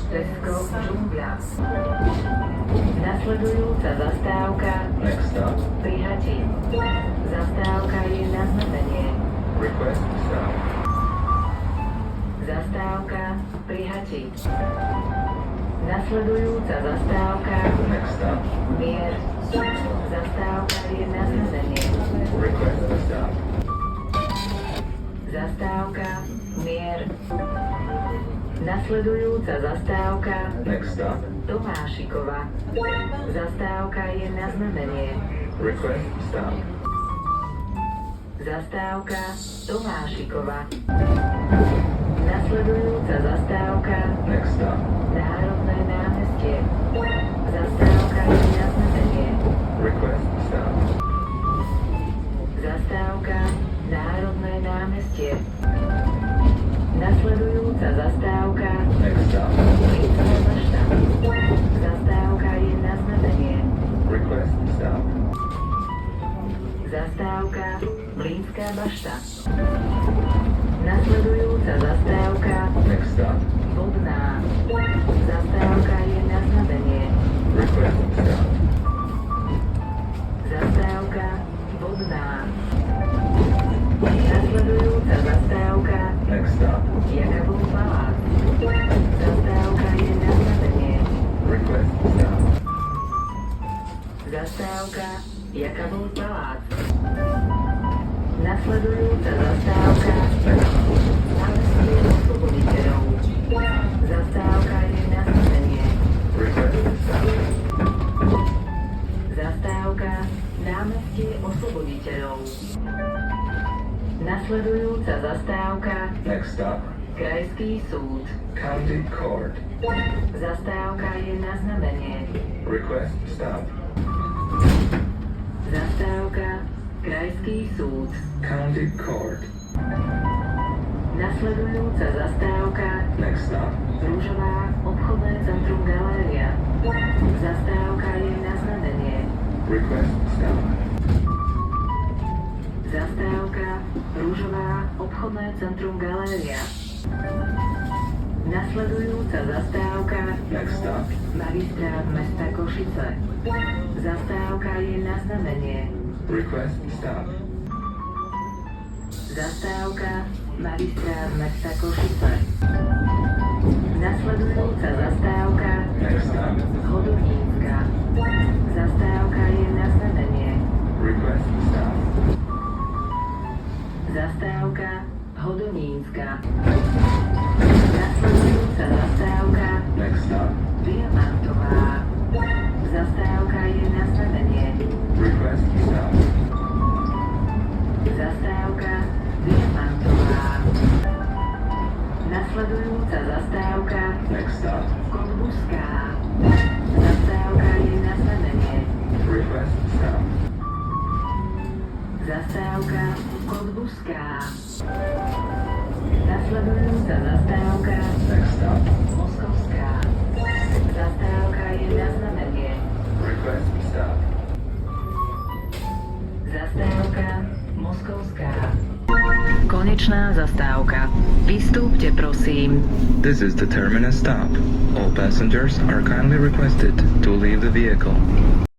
Tesco Džungľa. Nasledujúca zastávka Next stop, pri Hati. Zastávka je na znamenie. request stop. Zastávka pri Hati. Nasledujúca zastávka Next stop, Mier. Zastávka je na znamenie. request stop. Zastávka Mier. Nasledujúca zastávka Next stop, Tomášikova. Zastávka je na znamenie. request stop. Zastávka Tomášikova. Nasledujúca zastávka Next stop, Národné námestie. Zastávka je na znamenie. request stop. Zastávka Národné námestie. Nasledujúca zastávka Next stop, Mlýnska bašta. Zastávka je na znamenie. request stop. Zastávka Mlýnska bašta. Nasledujúca zastávka Next stop, Vodná. Zastávka je na znamenie. request stop. Zastávka Vodná. Nasledujúca zastávka Next stop, Jakabov palác. Zastávka je na znamenie. request stop. Zastávka Jakabov palác. Nasledujúca zastávka Námestie Osloboditeľov. Zastávka je na znamenie. Request stop. Zastávka Námestie Osloboditeľov. Nasledujúca zastávka Next stop, Krajský súd. county court. Zastávka je na znamenie. Request stop. Zastávka Krajský súd. County court. Nasledujúca zastávka Next stop, Rúžová obchodné centrum Galéria. Zastávka je na znamenie. request stop. Zastávka Rúžová obchodné centrum Galéria. Nasledujúca zastávka Next stop, Magistrát mesta Košice. Zastávka je na znamenie. request stop. Zastávka Magistrát mesta Košice. Nasledujúca zastávka Next stop, Hodonínska. Zastávka je na znamenie. request stop. Zastávka Hodonínska. Nasledujúca zastávka Next stop, Diamantová. Zastávka je na znamenie. request stop. Zastávka Diamantová. Nasledujúca zastávka Next stop, Kodbuská. Zastávka je na znamenie. request stop. Zastávka Kodbuská. Nasledujúca zastávka Next stop, Moskovská. Zastávka je na znamenie. request stop. Zastávka Moskovská. Konečná zastávka. Vystúpte prosím. This is the terminus stop. All passengers are kindly requested to leave the vehicle.